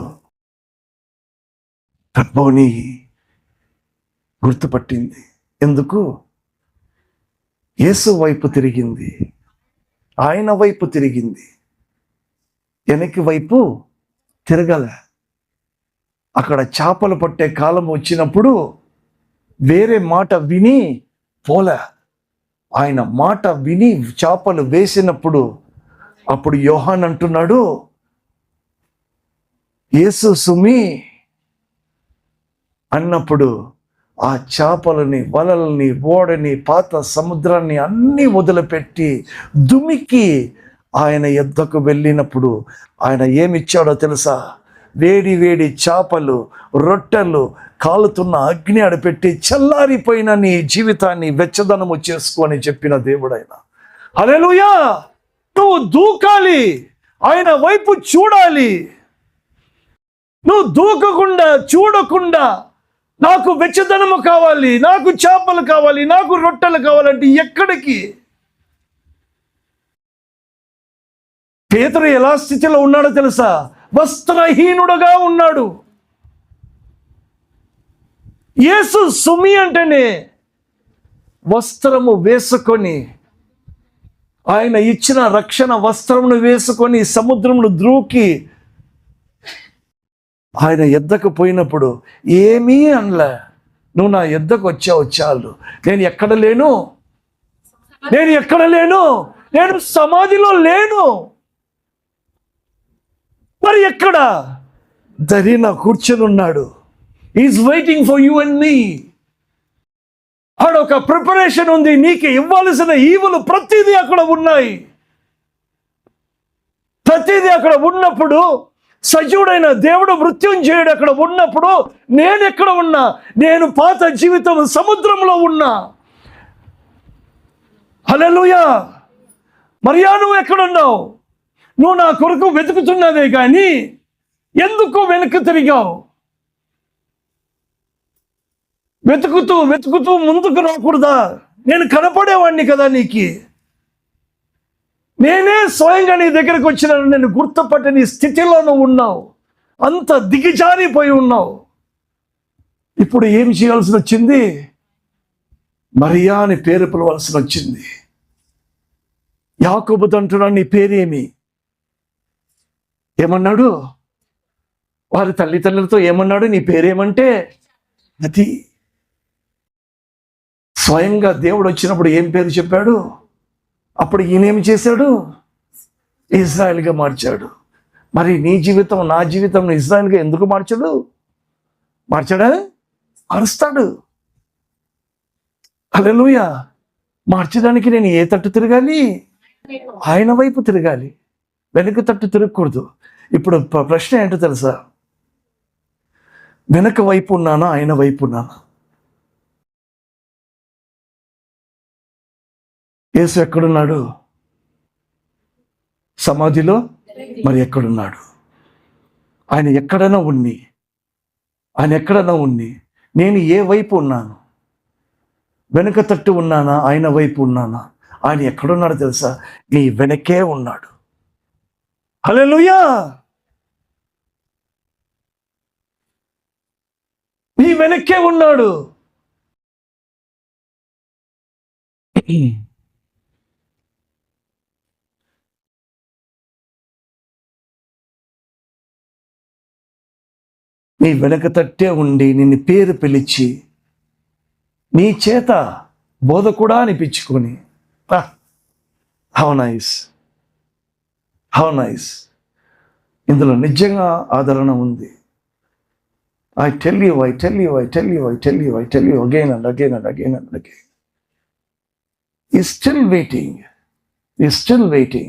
రబ్బోని గుర్తుపట్టింది. ఎందుకు? యేసు వైపు తిరిగింది, ఆయన వైపు తిరిగింది. వెనక్కి వైపు తిరగలే. అక్కడ చేపలు పట్టే కాలం వచ్చినప్పుడు వేరే మాట విని పోలే. ఆయన మాట విని చేపలు వేసినప్పుడు అప్పుడు యోహాన్ అంటున్నాడు, యేసు సుమి అన్నప్పుడు ఆ చేపలని, వలల్ని, ఓడని, పాత సముద్రాన్ని అన్నీ వదిలిపెట్టి దుమికి ఆయన యొద్దకు వెళ్ళినప్పుడు ఆయన ఏమిచ్చాడో తెలుసా? వేడి వేడి చేపలు, రొట్టెలు, కాలుతున్న అగ్ని ఆడపెట్టి చల్లారిపోయిన నీ జీవితాన్ని వెచ్చదనము చేసుకొని చెప్పిన దేవుడైన. హల్లెలూయా! నువ్వు దూకాలి, ఆయన వైపు చూడాలి. నువ్వు దూకకుండా, చూడకుండా నాకు వెచ్చదనము కావాలి, నాకు చేపలు కావాలి, నాకు రొట్టెలు కావాలంటే ఎక్కడికి? పేతురు ఎలా స్థితిలో ఉన్నాడో తెలుసా? వస్త్రహీనుడుగా ఉన్నాడు. యేసు సుమి అంటేనే వస్త్రము వేసుకొని, ఆయన ఇచ్చిన రక్షణ వస్త్రమును వేసుకొని సముద్రమును ద్రూకి ఆయన ఎద్దకు పోయినప్పుడు ఏమీ అనలే. నువ్వు నా ఎద్దకు వచ్చావు చాలు. నేను ఎక్కడ లేను, నేను సమాధిలో లేను. మరి ఎక్కడ? దరిన కూర్చొని ఉన్నాడు. Is waiting for you and me. ఆడొక ప్రిపరేషన్ ఉంది. నీకు ఇవ్వాల్సిన ఈవులు ప్రతిదీ అక్కడ ఉన్నాయి. ప్రతిదీ అక్కడ ఉన్నప్పుడు, సజీవుడైన దేవుడు మృత్యుంజయుడు అక్కడ ఉన్నప్పుడు, నేను ఎక్కడ ఉన్నా? నేను పాత జీవితం సముద్రంలో ఉన్నా. హల్లెలూయా! మరియా, నువ్వు ఎక్కడున్నావు? నువ్వు నా కొరకు వెతుకుతున్నదే కానీ ఎందుకు వెనక్కి తిరిగావు? వెతుకుతూ ముందుకు రాకూడదా? నేను కనపడేవాడిని కదా నీకు. నేనే స్వయంగా నీ దగ్గరకు వచ్చినాను. నేను గుర్తుపట్టని స్థితిలో నువ్వు ఉన్నావు. అంత దిగజారిపోయి ఉన్నావు. ఇప్పుడు ఏం చేయాల్సి వచ్చింది? మరియా అని పేరు పిలవాల్సి వచ్చింది. యాకోబుతో అంటున్నాడు, నీ పేరేమి? ఏమన్నాడు? వారి తల్లిదండ్రులతో ఏమన్నాడు? నీ పేరేమంటే అది. స్వయంగా దేవుడు వచ్చినప్పుడు ఏం పేరు చెప్పాడు? అప్పుడు ఈయనేమి చేశాడు? ఇజ్రాయెల్గా మార్చాడు. మరి నీ జీవితం, నా జీవితం ఇజ్రాయెల్గా ఎందుకు మార్చాడు? మార్చాడా? మారుస్తాడు. హల్లెలూయా! మార్చడానికి నేను ఏ తట్టు తిరగాలి? ఆయన వైపు తిరగాలి, వెనుక తట్టు తిరగకూడదు. ఇప్పుడు ప్రశ్న ఏంటో తెలుసా? వెనక వైపు ఉన్నానా, ఆయన వైపు ఉన్నానా? యేసు ఎక్కడున్నాడు? సమాధిలో. మరి ఎక్కడున్నాడు? ఆయన ఎక్కడైనా ఉన్ని నేను ఏ వైపు ఉన్నాను? వెనుక తట్టు ఉన్నానా, ఆయన వైపు ఉన్నానా? ఆయన ఎక్కడున్నాడు తెలుసా? నీ వెనకే ఉన్నాడు. హల్లెలూయా! నీ వెనక్కే ఉన్నాడు. నీ వెనక తట్టే ఉండి నిన్ను పేరు పిలిచి నీ చేత బోధ కూడా అనిపించుకొని, హౌ నైస్, హౌ నైస్. ఇందులో నిజంగా ఆదరణ ఉంది. I tell you again and again. He's still waiting.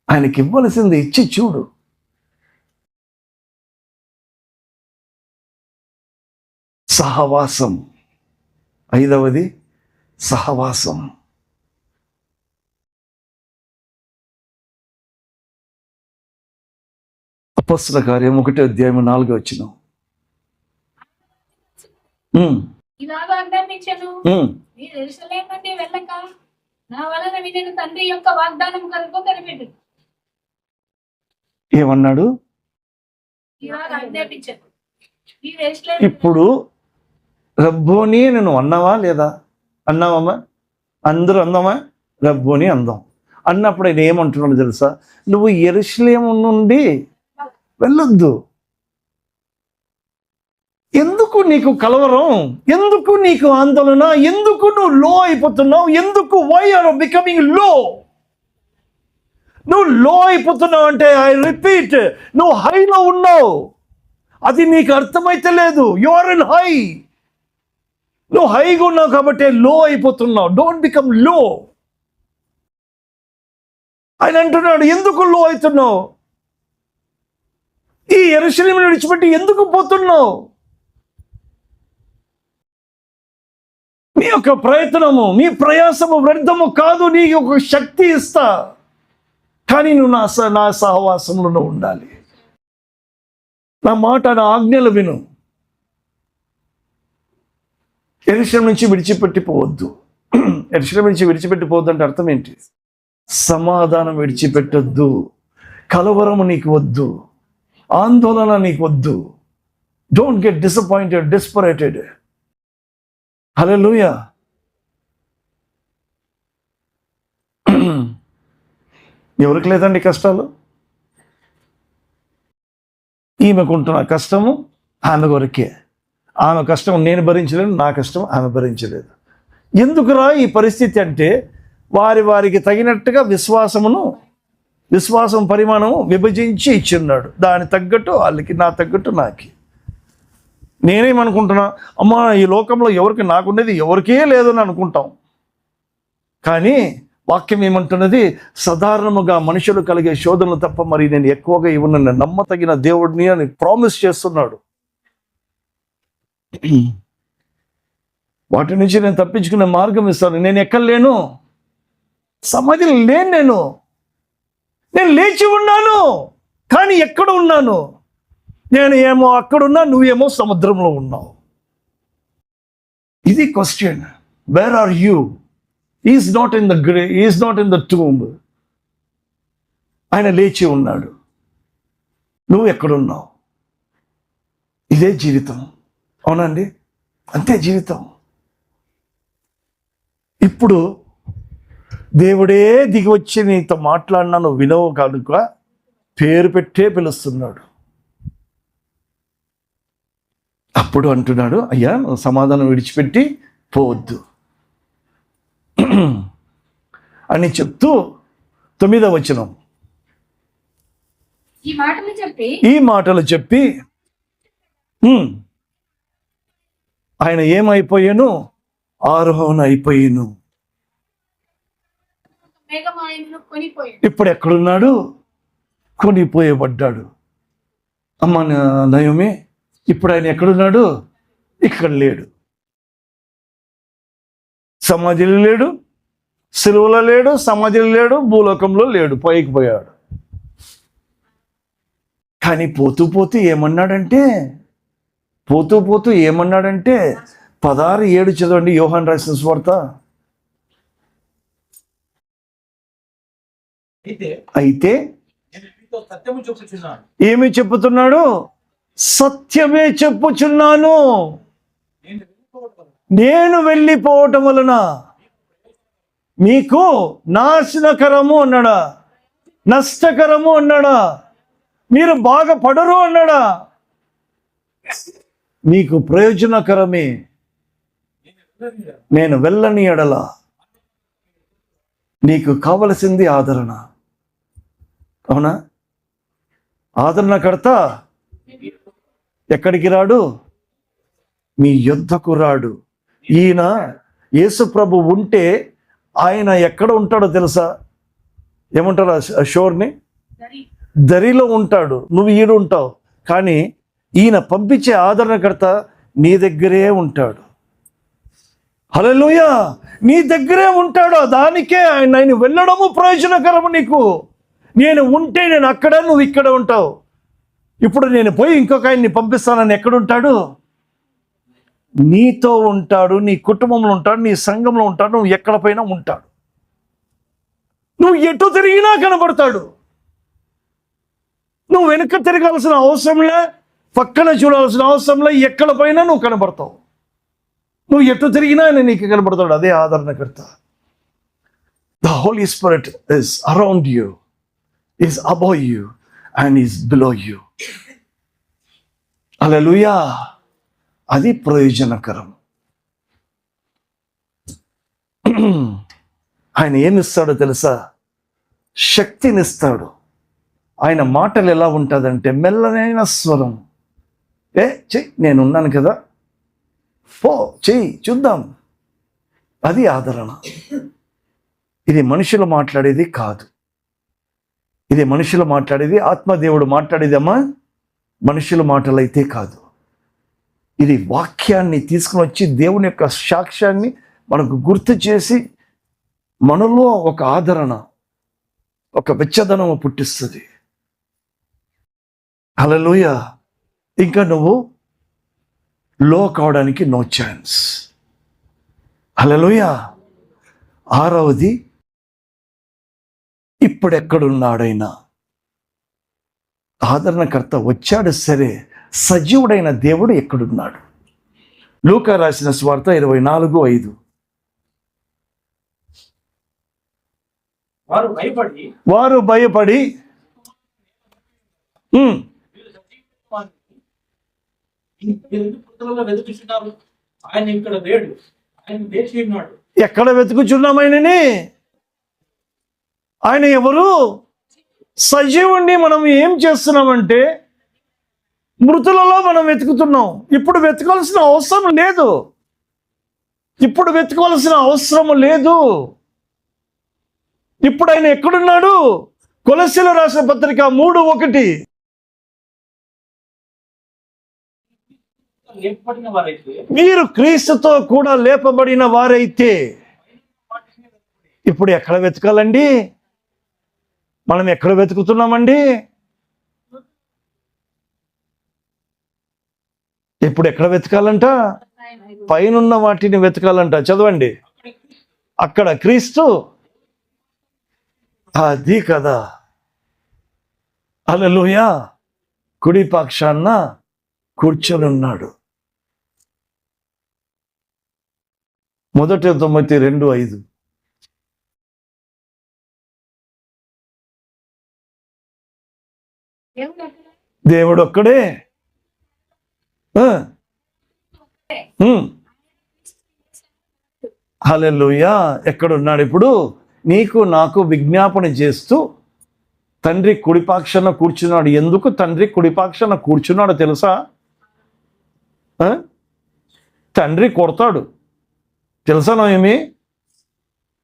ఆయనకి ఇవ్వాల్సింది ఇచ్చి చూడు. సహవాసం. 5వది సహవాసం. అపొస్తలుల కార్యం 1:4. ఇలాగ ఆజ్ఞాపించెను, మీరు యెరూషలేము నుండి వెళ్ళక నా వలన వినిన తండ్రి యొక్క వాగ్దానం కొరకు కనిపెట్టు. ఏమన్నాడు? ఇలాగ ఆజ్ఞాపించెను, మీరు యెరూషలేము. ఇప్పుడు రబ్బోని నేను అన్నావా లేదా? అన్నావమ్మా? అందరూ అందామా? రబ్బోని అందాం. అన్నప్పుడు ఆయన ఏమంటున్నాడు తెలుసా? నువ్వు యెరూషలేము నుండి వెళ్ళొద్దు. ఎందుకు నీకు కలవరం? ఎందుకు నీకు ఆందోళన? ఎందుకు నువ్వు లో అయిపోతున్నావు? ఎందుకు? వై ఆర్ బికమింగ్ లో? నువ్వు లో అయిపోతున్నావు అంటే, ఐ రిపీట్, నువ్వు హైలో ఉన్నావు. అది నీకు అర్థమైతే లేదు. You are in high. నువ్వు హైగా ఉన్నావు కాబట్టి లో అయిపోతున్నావు. డోంట్ బికమ్ లో. ఆయన అంటున్నాడు, ఎందుకు లో అవుతున్నావు? ఈ యెరూషలేమును విడిచిపెట్టి ఎందుకు పోతున్నావు? మీ యొక్క ప్రయత్నము, మీ ప్రయాసము వ్యర్థము కాదు. నీకు ఒక శక్తి ఇస్తా, కానీ నువ్వు నా సహవాసంలో నువ్వు ఉండాలి. నా మాట, నా ఆజ్ఞలు విను. యెరూషలేము నుంచి విడిచిపెట్టిపోవద్దు. యెరూషలేము నుంచి విడిచిపెట్టిపోవద్దు అంటే అర్థం ఏంటి? సమాధానం విడిచిపెట్టొద్దు. కలవరము నీకు వద్దు. ఆందోళన నీకు వద్దు. Don't get disappointed, desperated. హల్లెలూయా. ఎవరికి లేదండి కష్టాలు? ఈమెకుంటున్న కష్టము ఆమె కొరకే. ఆమె కష్టం నేను భరించలేను, నా కష్టం ఆమె భరించలేదు. ఎందుకురా ఈ పరిస్థితి అంటే, వారికి తగినట్టుగా విశ్వాసం పరిమాణము విభజించి ఇచ్చున్నాడు. దాని తగ్గట్టు వాళ్ళకి, నా తగ్గట్టు నాకి. నేనేమనుకుంటున్నా, అమ్మా ఈ లోకంలో ఎవరికి నాకున్నది ఎవరికే లేదని అనుకుంటాం. కానీ వాక్యం ఏమంటున్నది? సాధారణముగా మనుషులు కలిగే శోధనలు తప్ప మరి నేను ఎక్కువగా ఇవ్వను, నమ్మతగిన దేవుడిని అని ప్రామిస్ చేస్తున్నాడు. వాటి నుంచి నేను తప్పించుకునే మార్గం ఇస్తాను. నేను ఎక్కలేను, సమాధిలో లేను. నేను లేచి ఉన్నాను, కానీ ఎక్కడ ఉన్నాను? నేను ఏమో అక్కడున్నా, నువ్వేమో సముద్రంలో ఉన్నావు. ఇది question. Where are you? Is not in the grave, is not in the tomb. ఆయన లేచి ఉన్నాడు. నువ్వు ఎక్కడున్నావు? ఇదే జీవితం. అవునండి, అంతే జీవితం. ఇప్పుడు దేవుడే దిగి వచ్చి నీతో మాట్లాడినా నువ్వు వినవు కనుక పేరు పెట్టే పిలుస్తున్నాడు. అప్పుడు అంటున్నాడు, అయ్యా నువ్వు సమాధానం విడిచిపెట్టి పోవద్దు అని చెప్తూ 9వ వచనం, ఈ మాటలు చెప్పి ఆయన ఏమైపోయాను? ఆరోహణ అయిపోయాను. ఇప్పుడు ఎక్కడున్నాడు? కొనిపోయబడ్డాడు. అమ్మ నయోమి, ఇప్పుడు ఆయన ఎక్కడున్నాడు? ఇక్కడ లేడు. సమాధిలో లేడు, సిలువలో లేడు, సమాధిలో లేడు, భూలోకంలో లేడు, పైకి పోయాడు. కానీ పోతూ పోతూ ఏమన్నాడంటే 16:7 చదవండి, యోహాను రాసిన సువార్త. అయితే సత్యము చెప్పుచున్నాను. ఏమి చెప్పుతున్నాడు? సత్యమే చెప్పుచున్నాను. నేను వెళ్ళిపోవటం వలన మీకు నాశనకరము అన్నాడా? నష్టకరము అన్నాడా? మీరు బాగుపడరు అన్నాడా? మీకు ప్రయోజనకరమే. నేను వెళ్ళని ఎడల నీకు కావలసింది ఆదరణ. అవునా? ఆదరణకర్త ఎక్కడికి రాడు? మీ యొద్దకు రాడు. ఈయన యేసు ప్రభు ఉంటే ఆయన ఎక్కడ ఉంటాడో తెలుసా? ఏమంటారు ఆ షోర్ని? దరిలో ఉంటాడు, నువ్వు ఈడు ఉంటావు. కానీ ఈయన పంపించే ఆదరణకర్త నీ దగ్గరే ఉంటాడు. హల్లెలూయా, నీ దగ్గరే ఉంటాడు. దానికే ఆయన వెళ్ళడము ప్రయోజనకరము నీకు. నేను ఉంటే నేను అక్కడ, నువ్వు ఇక్కడ ఉంటావు. ఇప్పుడు నేను పోయి ఇంకొక ఆయన్ని పంపిస్తానని ఎక్కడుంటాడు? నీతో ఉంటాడు, నీ కుటుంబంలో ఉంటాడు, నీ సంఘంలో ఉంటాడు, నువ్వు ఎక్కడ పైన ఉంటాడు. నువ్వు ఎటు తిరిగినా కనబడతాడు. నువ్వు వెనుక తిరగాల్సిన అవసరంలే, పక్కన చూడాల్సిన అవసరంలే, ఎక్కడ పైన నువ్వు కనబడతావు. నువ్వు ఎటు తిరిగినా ఆయన నీకు కనబడతాడు. అదే ఆదరణకర్త. The Holy Spirit is around you, is above you and is below you. హల్లెలూయా. అది ప్రయోజనకరం. ఆయన ఏమిస్తాడో తెలుసా? శక్తినిస్తాడు. ఆయన మాటలు ఎలా ఉంటుందంటే మెల్లనైన స్వరం. నేనున్నాను కదా, పో చెయ్యి చూద్దాం. అది ఆదరణ. ఇది మనుషులు మాట్లాడేది కాదు. ఇది మనుషులు మాట్లాడేది, ఆత్మదేవుడు మాట్లాడేదమ్మా, మనుషుల మాటలైతే కాదు. ఇది వాక్యాన్ని తీసుకుని వచ్చి దేవుని యొక్క సాక్ష్యాన్ని మనకు గుర్తు చేసి మనలో ఒక ఆదరణ, ఒక వెచ్చదనం పుట్టిస్తుంది. హల్లెలూయా. ఇంకా నువ్వు లో కావడానికి నో ఛాన్స్. హల్లెలూయా. 6వది, ఇప్పుడెక్కడున్నాడైనా ఆదరణకర్త వచ్చాడు సరే, సజీవుడైన దేవుడు ఎక్కడున్నాడు? లూకా రాసిన సువార్త 24:5. వారు భయపడి ఆయన ఇక్కడ లేడు, ఆయన లేచి ఉన్నాడు. ఎక్కడ వెతుకుచున్నాం ఆయనని? ఆయన ఎవరు? సజీవుణ్ణి మనం ఏం చేస్తున్నామంటే మృతులలో మనం వెతుకుతున్నాం. ఇప్పుడు వెతకాల్సిన అవసరం లేదు. ఇప్పుడు వెతకాల్సిన అవసరం లేదు. ఇప్పుడు ఆయన ఎక్కడున్నాడు? కొలస్సీలు రాసిన పత్రిక 3:1. లేపబడిన వారైతే, మీరు క్రీస్తుతో కూడా లేపబడిన వారైతే, ఇప్పుడు ఎక్కడ వెతకాలండి? మనం ఎక్కడ వెతుకుతున్నామండి? ఇప్పుడు ఎక్కడ వెతకాలంట? పైనున్న వాటిని వెతకాలంట. చదవండి. అక్కడ క్రీస్తు, అది కదా. హల్లెలూయా. కుడి పక్షాన కూర్చొని ఉన్నాడు. 1 తిమోతి 2:5. దేవుడు ఒక్కడే. హల్లెలూయా. ఎక్కడున్నాడు ఇప్పుడు? నీకు నాకు విజ్ఞాపన చేస్తూ తండ్రి కుడిపాక్షాన కూర్చున్నాడు. ఎందుకు తండ్రి కుడిపాక్షాన కూర్చున్నాడో తెలుసా? తండ్రి కొడతాడు తెలుసా? ఏమి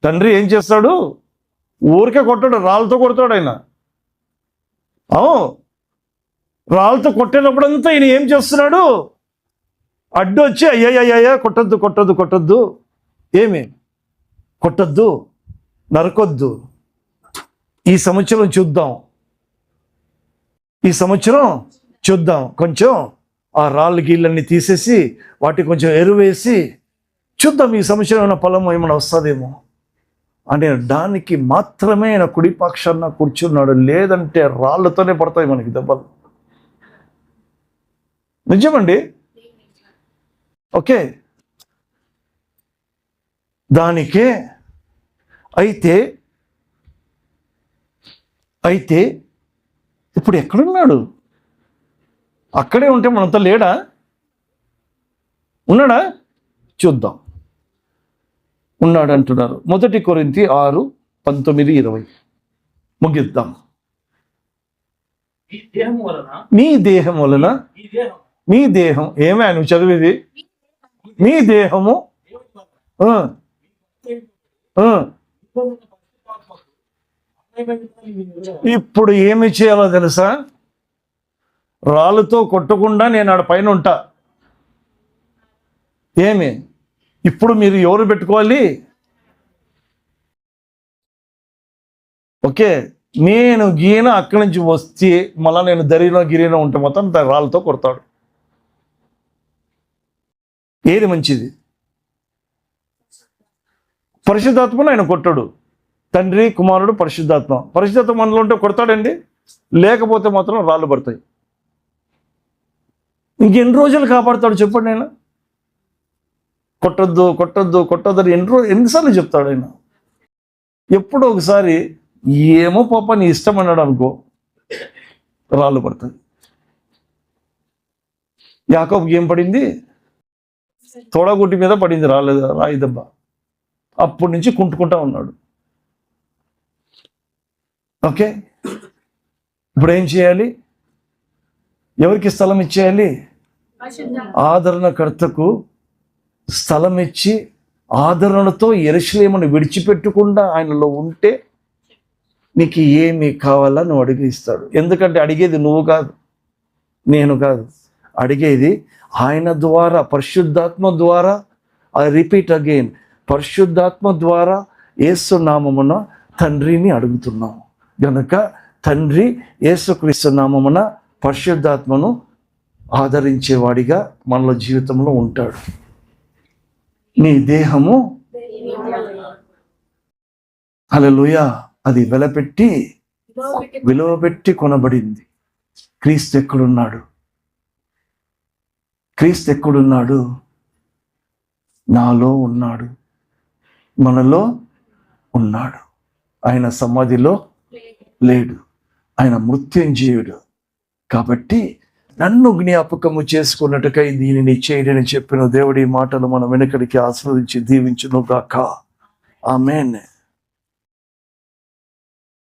తండ్రి ఏం చేస్తాడు? ఊరికే కొట్టాడు, రాళ్ళతో కొడతాడు ఆయన. రాళ్ళతో కొట్టేటప్పుడంతా ఈయన ఏం చేస్తున్నాడు? అడ్డు వచ్చి అయ్యయ్యయ్యా కొట్టద్దు కొట్టద్దు కొట్టద్దు, ఏమి కొట్టద్దు, నరకొద్దు, ఈ సంవత్సరం చూద్దాం, కొంచెం ఆ రాళ్ళు గీళ్ళన్నీ తీసేసి వాటికి కొంచెం ఎరువేసి చూద్దాం, ఈ సంవత్సరం ఏమైనా పొలం ఏమైనా వస్తుందేమో అనే దానికి మాత్రమే ఆయన కుడిపక్షాన కూర్చున్నాడు. లేదంటే రాళ్ళతోనే పడతాయి మనకి దెబ్బలు. నిజమండి. ఓకే. దానికే అయితే ఇప్పుడు ఎక్కడున్నాడు? అక్కడే ఉంటే మనంతా లేడా? ఉన్నాడా? చూద్దాం. ఉన్నాడు అంటున్నారు. 1 కొరింథీ 6:19-20 ముగిద్దాం. మీ దేహం ఏమే నువ్వు చదివేది? మీ దేహము ఇప్పుడు ఏమి చేయాలో తెలుసా? రాళ్ళతో కొట్టకుండా నేను ఆడ పైన ఉంటా. ఏమి ఇప్పుడు మీరు ఎవరు పెట్టుకోవాలి? ఓకే, నేను గీన అక్కడి నుంచి వస్తే మళ్ళీ నేను గిరిలో ఉంటే మొత్తం రాళ్ళతో కొడతాడు. ఏది మంచిది? పరిశుద్ధాత్మను ఆయన కొట్టాడు. తండ్రి, కుమారుడు, పరిశుద్ధాత్మ మనలో ఉంటే కొడతాడండి, లేకపోతే మాత్రం రాళ్ళు పడతాయి. ఇంకెన్ని రోజులు కాపాడుతాడు చెప్పండి? ఆయన కొట్టద్దు కొట్టద్దు కొట్టద్దు అని ఎన్నిసార్లు చెప్తాడు ఆయన? ఎప్పుడో ఒకసారి ఏమో పాప నీ ఇష్టం అన్నాడు అనుకో, రాళ్ళు పడతాయి. యాకోబుకి ఏం పడింది? తోడగుట్టి మీద పడింది రాయి దెబ్బ. అప్పటి నుంచి కుంటుకుంటా ఉన్నాడు. ఓకే, ఇప్పుడు ఏం చేయాలి? ఎవరికి స్థలం ఇచ్చేయాలి? ఆదరణకర్తకు స్థలం ఇచ్చి ఆదరణతో యెరూషలేమును విడిచిపెట్టకుండా ఆయనలో ఉంటే నీకు ఏమి కావాలా నువ్వు అడిగిస్తాడు. ఎందుకంటే అడిగేది నువ్వు కాదు, నేను కాదు, అడిగేది ఆయన ద్వారా, పరిశుద్ధాత్మ ద్వారా. ఐ రిపీట్ అగైన్, పరిశుద్ధాత్మ ద్వారా యేసు నామమున తండ్రిని అడుగుతున్నాము గనుక తండ్రి యేసుక్రీస్తు నామమున పరిశుద్ధాత్మను ఆదరించేవాడిగా మనలో జీవితంలో ఉంటాడు. నీ దేహము హల్లెలూయా అది విలువబెట్టి కొనబడింది. క్రీస్తు ఎక్కడున్నాడు? క్రీస్తు ఎక్కడున్నాడు? నాలో ఉన్నాడు, మనలో ఉన్నాడు. ఆయన సమాధిలో లేడు, ఆయన మృత్యుంజయుడు. కాబట్టి నన్ను జ్ఞాపకము చేసుకున్నట్టుకై దీనిని చేయడని చెప్పిన దేవుడి మాటలు మన వెనుకడికి ఆస్వాదించి దీవించును గాక. ఆమేన్.